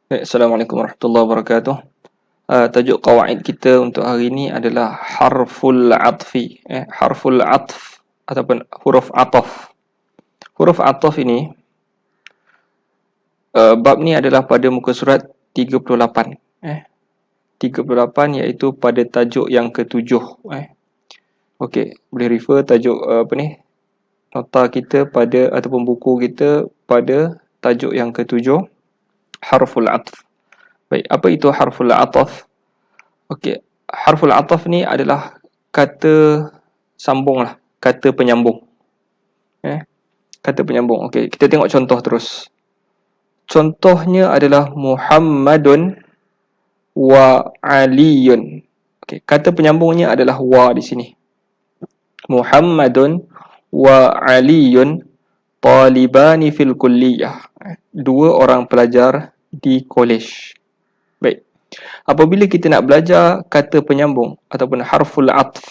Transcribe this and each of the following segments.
Assalamualaikum warahmatullahi wabarakatuh. Tajuk qawaid kita untuk hari ini adalah harful atfi. Harful atf ataupun huruf ataf. Huruf ataf ini, bab ni adalah pada muka surat 38. 38 iaitu pada tajuk yang ketujuh. Okey, boleh refer tajuk nota kita pada ataupun buku kita pada tajuk yang ketujuh, harful atf. Baik, apa itu harful ataf? Okey, harful ataf ni adalah kata sambung lah, kata penyambung. Kata penyambung. Okey, kita tengok contoh terus. Contohnya adalah Muhammadun wa Aliyun. Okey, kata penyambungnya adalah wa di sini. Muhammadun wa Aliyun talibani fil kulliyah. Dua orang pelajar di kolej. Baik. Apabila kita nak belajar kata penyambung ataupun harful atf,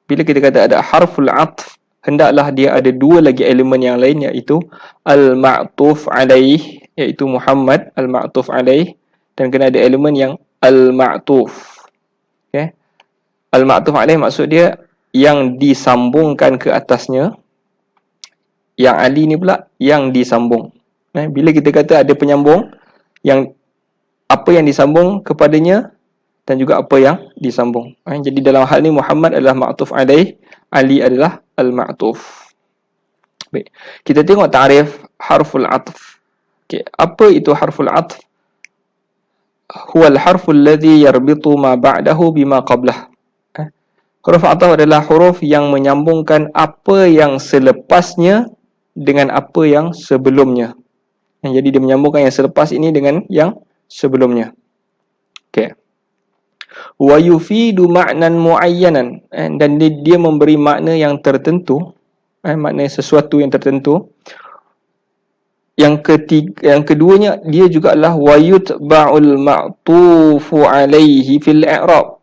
bila kita kata ada harful atf, hendaklah dia ada dua lagi elemen yang lain, iaitu al-ma'tuf alaih, iaitu Muhammad al-ma'tuf alaih, dan kena ada elemen yang al-ma'tuf. Okay. Al-ma'tuf alaih maksud dia yang disambungkan ke atasnya. Yang Ali ni pula yang disambung. Bila kita kata ada penyambung, yang apa yang disambung kepadanya dan juga apa yang disambung. Jadi dalam hal ni Muhammad adalah ma'tuf alaih, Ali adalah al-ma'tuf. Baik. Kita tengok ta'rif harful atf. Okey, apa itu harful atf? Huwa al-harfu alladhi yarbitu ma ba'dahu bima qablah. Huruf atf adalah huruf yang menyambungkan apa yang selepasnya dengan apa yang sebelumnya. Jadi dia menyambungkan yang selepas ini dengan yang sebelumnya. Okey. Wa yufidu ma'nan muayyanan, dan dia memberi makna yang tertentu, makna sesuatu yang tertentu. Yang keduanya, dia juga adalah wa yutba'ul ma'tufu alaihi fil i'rab,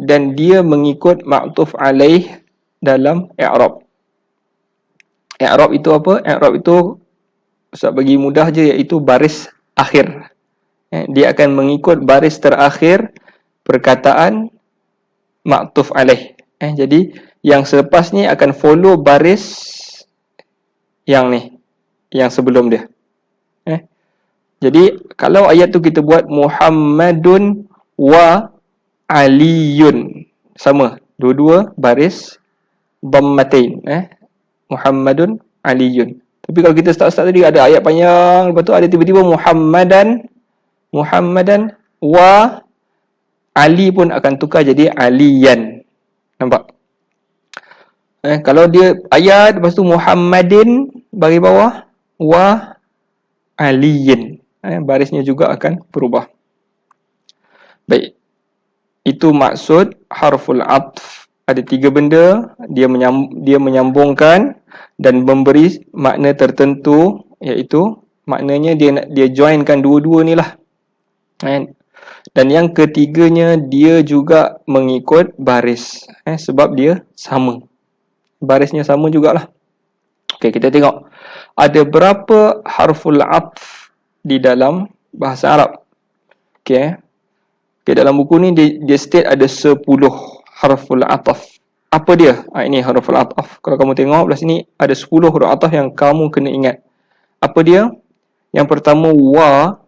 dan dia mengikut ma'tuf alaih dalam i'rab. I'rab itu apa? I'rab itu, Ustaz bagi mudah je, iaitu baris akhir. Dia akan mengikut baris terakhir perkataan ma'tuf alaih. Jadi yang selepas ni akan follow baris yang ni, yang sebelum dia. Jadi kalau ayat tu kita buat Muhammadun wa Aliyun, sama, dua-dua baris dhammatain. Muhammadun Aliyun. Tapi kalau kita start tadi ada ayat panjang, lepas tu ada tiba-tiba Muhammadan wa Ali pun akan tukar jadi Aliyan. Nampak? Kalau dia ayat, lepas tu Muhammadin, bagi bawah wa Aliyin, barisnya juga akan berubah. Baik. Itu maksud harful atf. Ada tiga benda, dia menyambungkan dan memberi makna tertentu, iaitu maknanya dia joinkan dua-dua ni lah. Dan yang ketiganya, dia juga mengikut baris, sebab dia sama, barisnya sama jugalah. Okey, kita tengok ada berapa harful atf di dalam bahasa Arab. Okey, dalam buku ni dia state ada 10 harful ataf. Apa dia? Ini harful ataf. Kalau kamu tengok belah sini ada 10 huruf ataf yang kamu kena ingat. Apa dia? Yang pertama wa.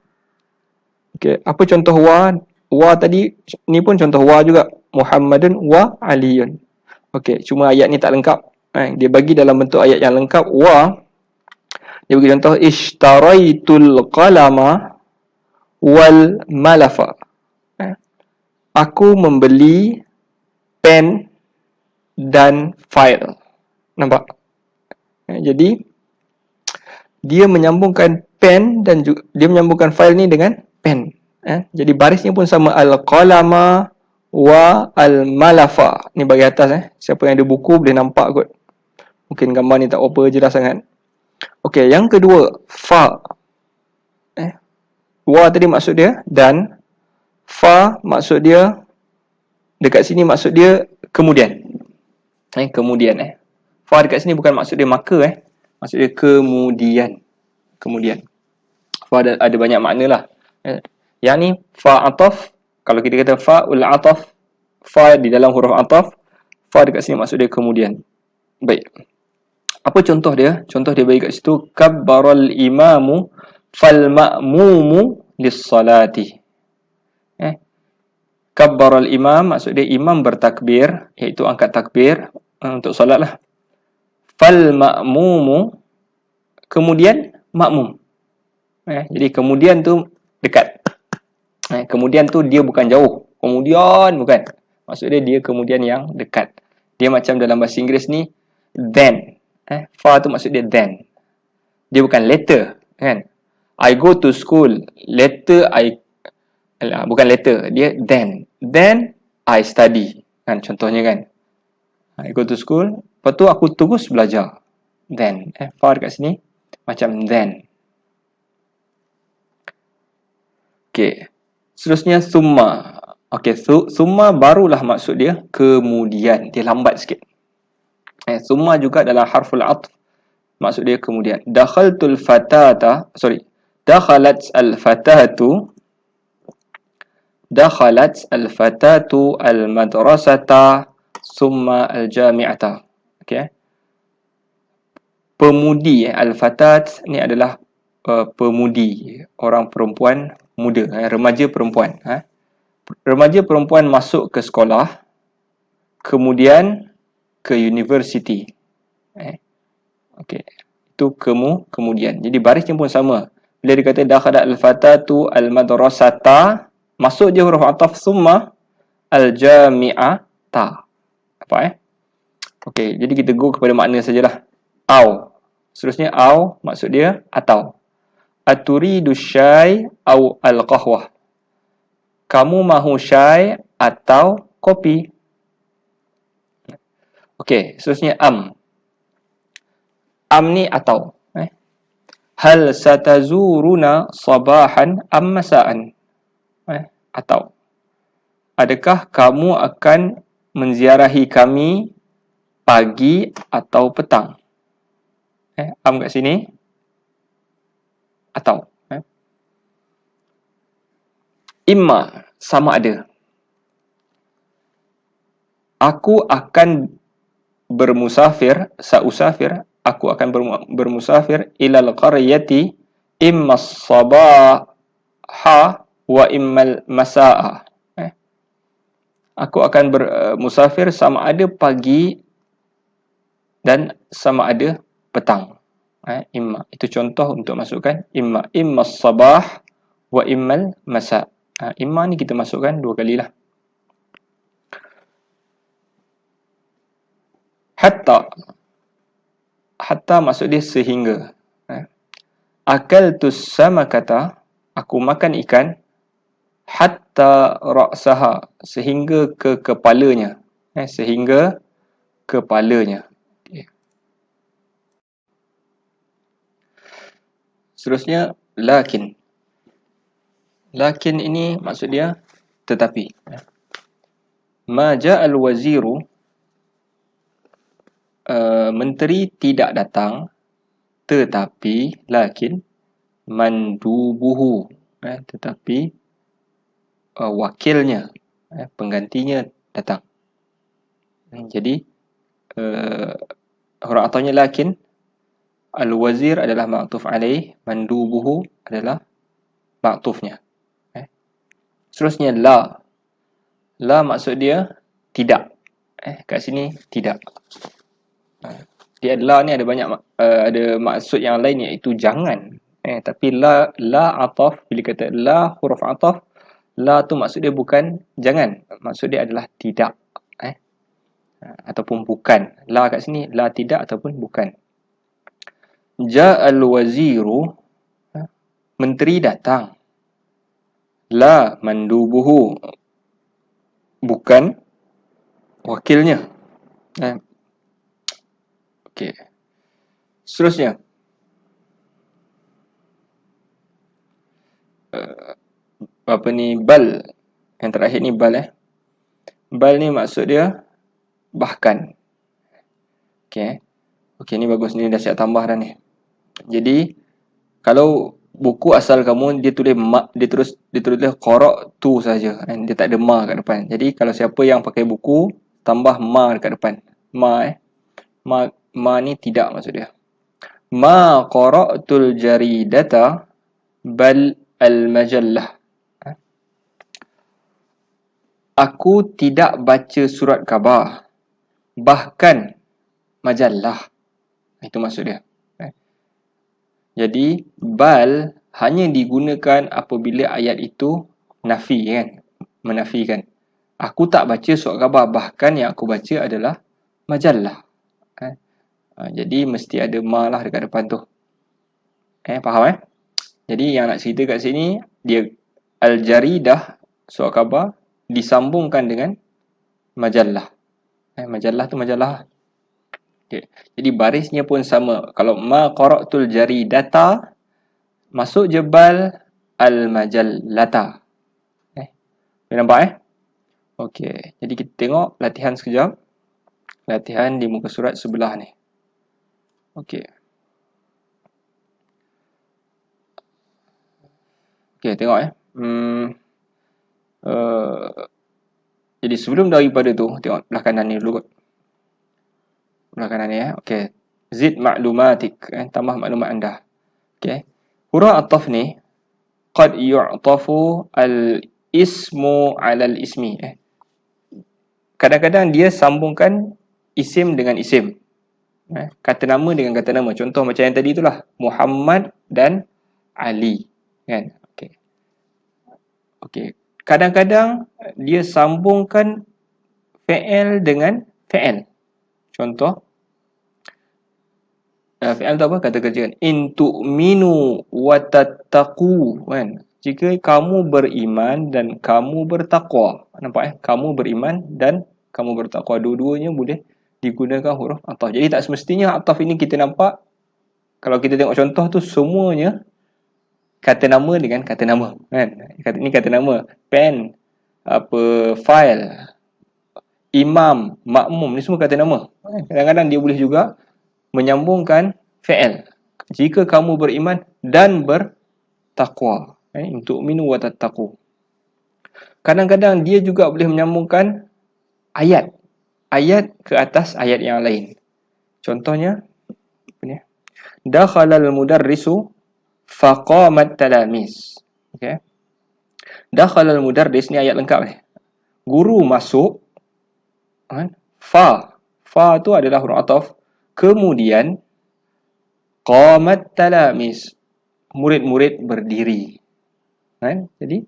Okey, apa contoh wa? Wa tadi ni pun contoh wa juga. Muhammadun wa Aliyun. Okey, cuma ayat ni tak lengkap. Dia bagi dalam bentuk ayat yang lengkap. Wa, dia bagi contoh ishtaraitul qalama wal malafa. Aku membeli pen dan file. Nampak? Jadi dia menyambungkan pen dan juga, dia menyambungkan file ni dengan pen. Jadi barisnya pun sama, al-qalama wa al-malafa. Ni bagi atas. Siapa yang ada buku boleh nampak kot. Mungkin gambar ni tak apa jelas sangat. Okey, yang kedua, fa. Wa tadi maksud dia dan, fa maksud dia, dekat sini maksud dia kemudian. Kemudian. Fa dekat sini bukan maksud dia maka. Maksud dia kemudian. Kemudian. Fa ada banyak makna lah. Yang ni fa ataf, kalau kita kata fa'ul ataf, fa di dalam huruf ataf, fa dekat sini maksud dia kemudian. Baik. Apa contoh dia? Contoh dia bagi kat situ, kabbaral imamu fal ma'mumu lis-salati. Kabbaral imam maksud dia imam bertakbir, iaitu angkat takbir untuk solat lah. Fal ma'mumu, kemudian makmum. Jadi kemudian tu dekat. Kemudian tu dia bukan jauh. Kemudian bukan. Maksud dia kemudian yang dekat. Dia macam dalam bahasa Inggeris ni then. Fa tu maksud dia then. Dia bukan later, kan? I go to school. Later bukan later, dia then. Then I study. Kan contohnya kan. I go to school, lepas tu aku terus belajar. Then. Fa dekat sini macam then. Okey. Seterusnya summa. Okey, summa barulah maksud dia kemudian. Dia lambat sikit. Summa juga dalam harful atf, maksud dia kemudian. Dakhaltul fatata, dakhalat al-fatatu al-madrasata summa al-jami'ata. Okey. Pemudi, al-fatat ni adalah pemudi, orang perempuan muda, remaja perempuan. Remaja perempuan masuk ke sekolah, kemudian ke universiti. Okey. Itu kemudian. Jadi barisnya pun sama. Bila dia kata dakhalat al-fatatu al-madrasata, masuk je huruf ataf summa al-jami'ata. Apa Okey, jadi kita go kepada makna sajalah. Au. Seterusnya au maksud dia atau. Aturidu syai au al-qahwah. Kamu mahu syai atau kopi? Okey, seterusnya am. Am ni atau. Hal satazuruna sabahan am masaan? Atau. Adakah kamu akan menziarahi kami pagi atau petang? Am kat sini atau. Imma, sama ada. Aku akan bermusafir, sausafir, aku akan bermusafir ilal qaryati imma sabaha wa immal masaa. Aku akan bermusafir sama ada pagi dan sama ada petang. Imma. Itu contoh untuk masukkan imma. Imma sabah wa immal masa. Imma ni kita masukkan dua kalilah. Hatta. Hatta maksud dia sehingga. Akaltus samakata, aku makan ikan, hatta ra'saha, sehingga ke kepalanya. Sehingga kepalanya. Seterusnya lakin. Lakin ini maksud dia tetapi. Ma ja'al waziru, menteri tidak datang, tetapi lakin mandubuhu, tetapi wakilnya, penggantinya datang. Jadi huruf ataunya lakin, al-wazir adalah ma'tuf alaih, mandubuhu adalah ma'tufnya. Seterusnya la. La maksud dia tidak. Kat sini tidak. Dia la ni ada banyak ada maksud yang lain, iaitu jangan. Tapi la ataf, bila kata la huruf ataf, la tu maksud dia bukan jangan, maksud dia adalah tidak. Ataupun bukan. La kat sini la tidak ataupun bukan. Ja'al waziru, menteri datang. La mandubuhu, bukan wakilnya. Okey. Seterusnya. Apa ni, bal. Yang terakhir ni bal. Bal ni maksud dia bahkan. Okey. Okey, ni bagus, ni dah siap tambah dah ni. Jadi kalau buku asal kamu dia tulis ma, dia tulis qara'tu saja kan, dia tak ada ma kat depan. Jadi kalau siapa yang pakai buku tambah ma dekat depan, ma ni tidak maksud dia. Ma qara'tul jaridata bal al majallah. Aku tidak baca surat khabar, bahkan majallah. Itu maksud dia. Jadi bal hanya digunakan apabila ayat itu nafi kan, menafikan. Aku tak baca surat khabar, bahkan yang aku baca adalah majallah. Jadi mesti ada ma lah dekat depan tu. Faham? Jadi yang nak cerita kat sini, dia al-jaridah, surat khabar, disambungkan dengan majallah. Majallah tu majallah. Okay. Jadi barisnya pun sama. Kalau ma qara'tul jaridata, masuk je bal al-majallata. Boleh nampak Okey. Jadi kita tengok latihan sekejap. Latihan di muka surat sebelah ni. Okey. Okey, tengok jadi sebelum daripada tu, tengok belah kanan ni dulu kot. Belah kanan ni Okey. Zid ma'lumatik, tambah maklumat anda. Okey. Huruf ataf ni qad yu'tafu al-ismu 'ala al-ismi. Kadang-kadang dia sambungkan isim dengan isim. Kata nama dengan kata nama. Contoh macam yang tadi itulah, Muhammad dan Ali. Kan? Okey. Okey. Kadang-kadang dia sambungkan fi'il dengan fi'il. Contoh fi'il tu apa? Kata kerja kan. In tu'minu wa tattaqu, kan? Jika kamu beriman dan kamu bertakwa. Nampak Kamu beriman dan kamu bertakwa. Dua-duanya boleh digunakan huruf ataf. Jadi tak semestinya ataf ini kita nampak. Kalau kita tengok contoh tu semuanya kata nama dengan kata nama, kan? Ini kata nama. Pen, file, imam, makmum, ni semua kata nama. Kadang-kadang dia boleh juga menyambungkan fi'il. Jika kamu beriman dan bertakwa. Untuk minu wa tattaqu. Kadang-kadang dia juga boleh menyambungkan ayat. Ayat ke atas ayat yang lain. Contohnya, dakhalal mudarrisu faqamat talamis. Okey. Dakhalal mudarris ni ayat lengkap ni. Guru masuk, fa tu adalah huruf ataf. Kemudian qamat talamis, murid-murid berdiri. Jadi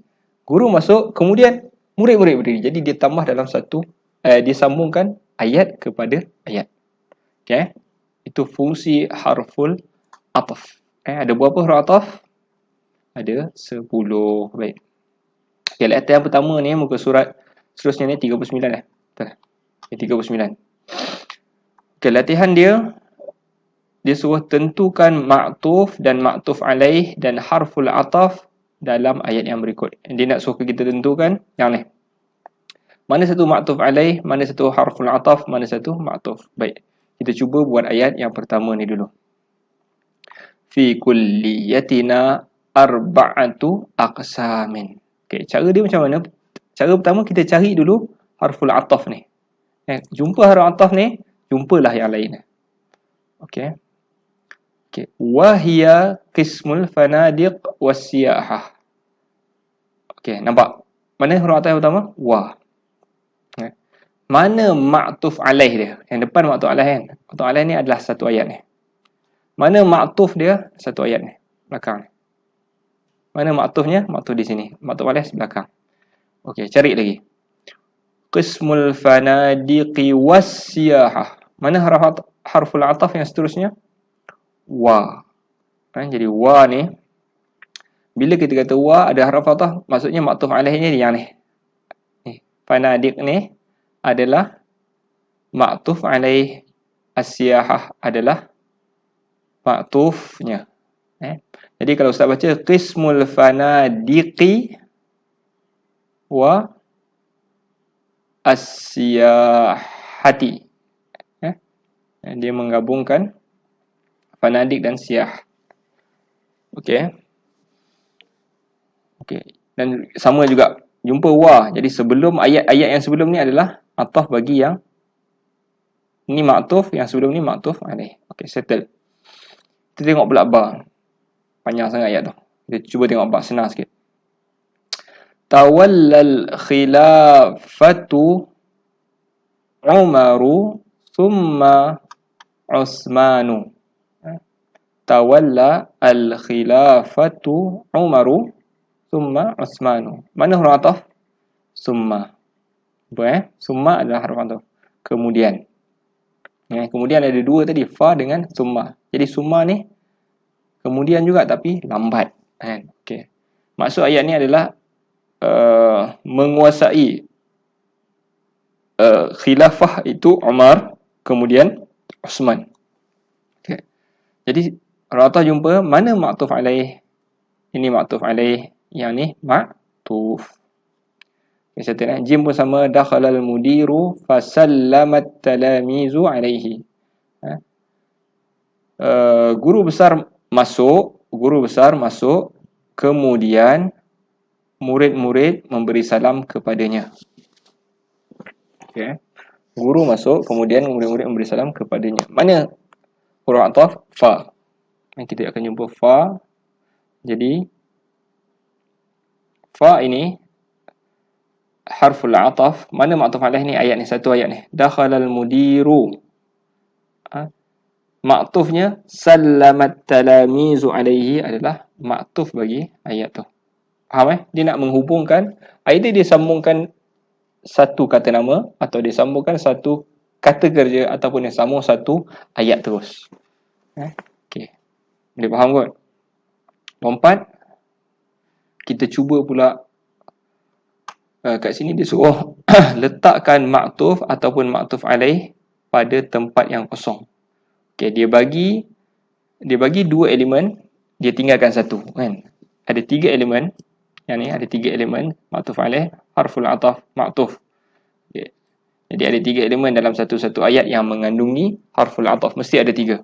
guru masuk, kemudian murid-murid berdiri. Jadi dia tambah dalam satu, dia sambungkan ayat kepada ayat. Okey. Itu fungsi harful ataf. Ada berapa huruf ataf? Ada 10. Baik. Okey, latihan pertama ni muka surat seterusnya ni 39 Betul. 39. Okey, latihan dia suruh tentukan ma'tuf dan ma'tuf alaih dan harful ataf dalam ayat yang berikut. Dia nak suruh kita tentukan yang ni. Mana satu ma'tuf alaih, mana satu harful ataf, mana satu ma'tuf. Baik. Kita cuba buat ayat yang pertama ni dulu. Fi kulliyatina arba'atu aqsamin. Okey, cara dia macam mana? Cara pertama kita cari dulu harful ataf ni. Jumpa harful ataf ni, jumpalah yang lain. Okey. Wahia qismul fanadiq wassiyahah. Okey, nampak? Mana huruf ataf yang pertama? Wa. Mana ma'tuf alaih dia? Yang depan ma'tuf alaih kan? Ma'tuf alaih ni adalah satu ayat ni. Mana ma'tuf dia? Satu ayat ni. Belakang ni. Mana ma'tufnya? Ma'tuf di sini. Ma'tuf alaih belakang. Okey, cari lagi. Qismul fanadiqi wassiyahah. Mana harful ataf yang seterusnya? Wa. Jadi wa ni, bila kita kata wa ada harf ataf, maksudnya ma'tuf alaihnya yang ni. Fanadiq ni adalah ma'tuf alaih, as-siyahah adalah ma'tufnya. Jadi kalau Ustaz baca qismul fanadiqi wa as-siyahati. Dia menggabungkan fanadik dan siyah. Okey. Okey. Dan sama juga jumpa wa. Jadi sebelum ayat-ayat yang sebelum ni adalah ataf bagi yang ni maktuf, yang sebelum ni maktuf alaih. Okey, settle. Kita tengok pula ba. Panjang sangat ayat tu. Kita cuba tengok ba, senang sikit. Tawallal khilafatu Umaru thumma Uthmanu. Tawalla al-khilafatu Umaru thumma Uthmanu. Mana huruf ataf? Summa. Apa Summa adalah huruf ataf. Kemudian. Kemudian ada dua tadi, fa dengan summa. Jadi summa ni kemudian juga tapi lambat. Okey. Maksud ayat ni adalah menguasai khilafah itu Umar, kemudian Uthman. Okay. Jadi Rata jumpa mana maktuf alaih. Ini maktuf alaih, yang ni maktuf. Okay, saya tengok jim pun sama. Dakhalal mudiru fasallamat talamizu alaihi. Guru besar masuk, kemudian murid-murid memberi salam kepadanya. Okay. Guru masuk, kemudian murid-murid memberi salam kepadanya. Mana huruf ataf? Fa. Kita akan jumpa fa. Jadi fa ini harful ataf. Mana maktuf alaih ni? Ayat ni, satu ayat ni. Dakhalal mudiru. Maktufnya sallamat talamizu alaihi adalah maktuf bagi ayat tu. Faham Dia nak menghubungkan, either dia sambungkan satu kata nama atau dia sambungkan satu kata kerja ataupun dia sambung satu ayat terus. Okey. Boleh faham kot? Lompat. Kita cuba pula kat sini dia suruh letakkan maktuf ataupun maktuf alaih pada tempat yang kosong. Okey, dia bagi dua elemen, dia tinggalkan satu, kan? Ada tiga elemen. Yang ni ada tiga elemen, maktuf alaih, harful ataf, maktuf. Okay. Jadi ada tiga elemen dalam satu-satu ayat yang mengandungi harful ataf, mesti ada tiga.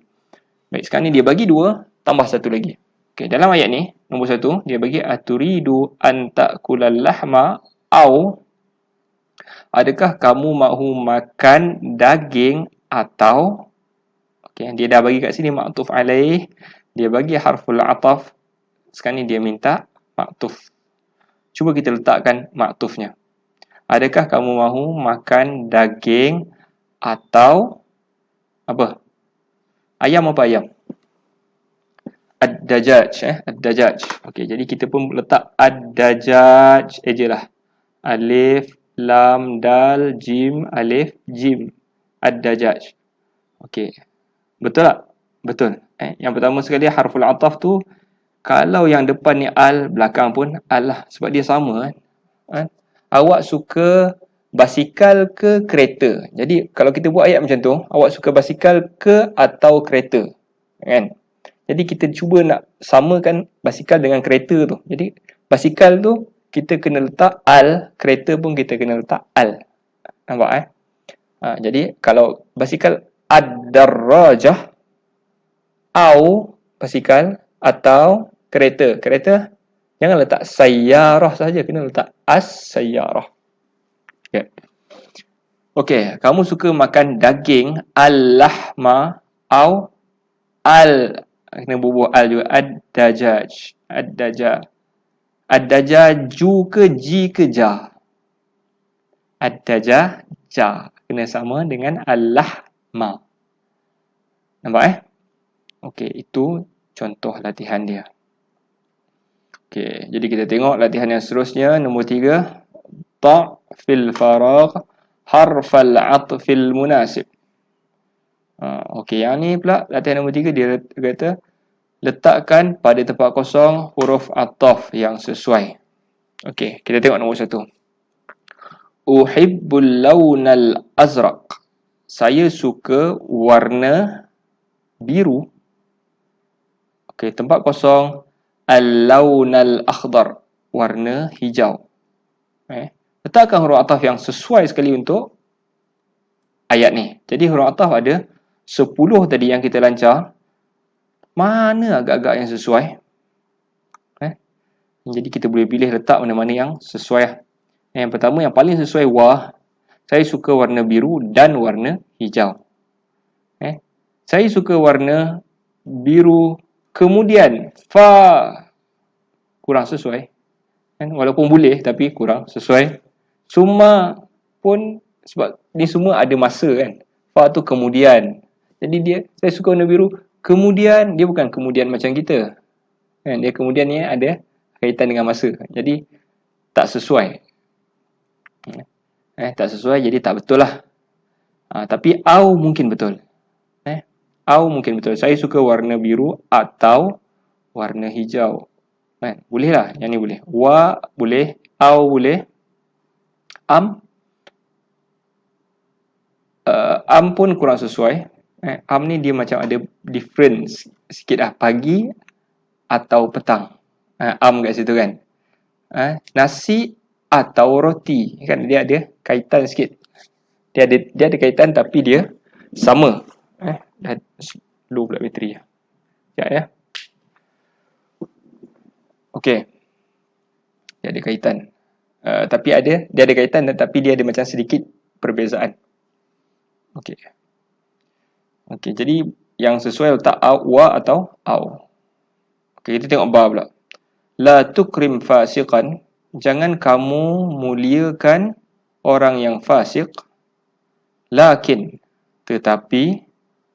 Baik, sekarang ni dia bagi dua, tambah satu lagi. Okay, dalam ayat ni, nombor satu, dia bagi aturidu an ta'kulal lahma au, adakah kamu mahu makan daging atau. Okay, dia dah bagi kat sini maktuf alaih, dia bagi harful ataf. Sekarang ni dia minta maktuf. Cuba kita letakkan maktufnya. Adakah kamu mahu makan daging atau apa? Ayam apa ayam? Ad-dajaj. Ad-dajaj. Okey, jadi kita pun letak ad-dajaj ejalah. Alif, lam, dal, jim, alif, jim. Ad-dajaj. Okey. Betul tak? Betul. Yang pertama sekali harful ataf tu, kalau yang depan ni al, belakang pun al lah. Sebab dia sama kan. Awak suka basikal ke kereta? Jadi kalau kita buat ayat macam tu, awak suka basikal ke atau kereta? Kan? Jadi kita cuba nak samakan basikal dengan kereta tu. Jadi basikal tu kita kena letak al, kereta pun kita kena letak al. Nampak jadi kalau basikal ad-darrajah au basikal atau kereta. Kereta jangan letak sayyarah saja, kena letak as-sayyarah. Okey. Okey, kamu suka makan daging al-lahma au al, kena bubuh al juga, ad-dajaj. Ad-dajaj. Ad-dajaju ke ji ke ja? Ad-dajaj ja. Kena sama dengan al-lahma. Nampak Okey, itu contoh latihan dia. Okey, jadi kita tengok latihan yang seterusnya, nombor 3. Ta' fil faragh harfal 'athfil munasib. Okey, yang ni pula latihan nombor 3, dia kata letakkan pada tempat kosong huruf ataf yang sesuai. Okey, kita tengok nombor 1. Uhibbul launal azraq. Saya suka warna biru. Okey, tempat kosong al-launal akhdar, warna hijau. Letakkan huruf ataf yang sesuai sekali untuk ayat ni. Jadi huruf ataf ada 10 tadi yang kita lancar. Mana agak-agak yang sesuai? Jadi kita boleh pilih letak mana-mana yang sesuai. Yang pertama, yang paling sesuai wa. Saya suka warna biru dan warna hijau. Saya suka warna biru, kemudian fa, kurang sesuai. Walaupun boleh tapi kurang sesuai. Summa pun, sebab ni semua ada masa kan. Fa tu kemudian. Jadi saya suka warna biru, kemudian dia bukan kemudian macam kita. Dia kemudian ni ada kaitan dengan masa. Jadi tak sesuai. Tak sesuai jadi tak betul lah. Tapi au mungkin betul. Au mungkin betul. Saya suka warna biru atau warna hijau. Boleh lah. Yang ni boleh. Wa boleh. Au boleh. Am pun kurang sesuai. Am ni dia macam ada difference sikit lah. Pagi atau petang. Am kat situ kan. Nasi atau roti. Kan dia ada kaitan sikit. Dia ada kaitan tapi dia sama. Dah low pula bateri. Sekejap ya. Okey. Dia ada kaitan. Tapi dia ada kaitan tapi dia ada macam sedikit perbezaan. Okey. Jadi yang sesuai letak wa atau au. Okey, kita tengok ba pula. La tukrim fasiqan. Jangan kamu muliakan orang yang fasik. Lakin, tetapi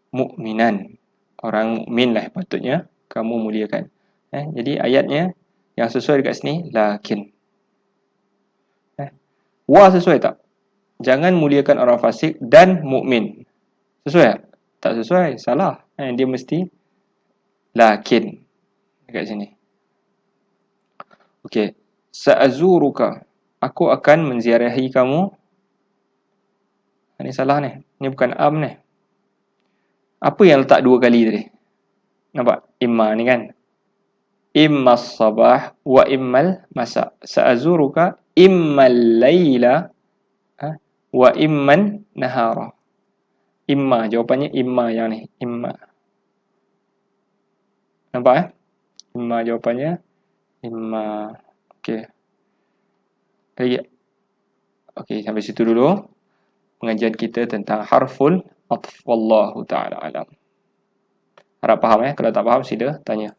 mukminan. Orang mukmin lah patutnya kamu muliakan. Jadi ayatnya yang sesuai dekat sini lakin. Wa sesuai tak? Jangan muliakan orang fasik dan mukmin. Sesuai tak? Tak sesuai, salah. Dia mesti lakin dekat sini. Okey. Sa'azuruka. Aku akan menziarahi kamu. Ini salah ni. Ini bukan am ni. Apa yang letak dua kali tadi? Nampak? Imma ni kan? Imma sabah wa immal masa. Sa'azuruka immal layla wa imman nahara. Imma. Jawapannya imma yang ni. Imma. Nampak Imma jawapannya. Imma. Okey. Lagi. Okey, sampai situ dulu pengajian kita tentang harful atf. Wallahu ta'ala alam. Harap faham Kalau tak faham sila tanya.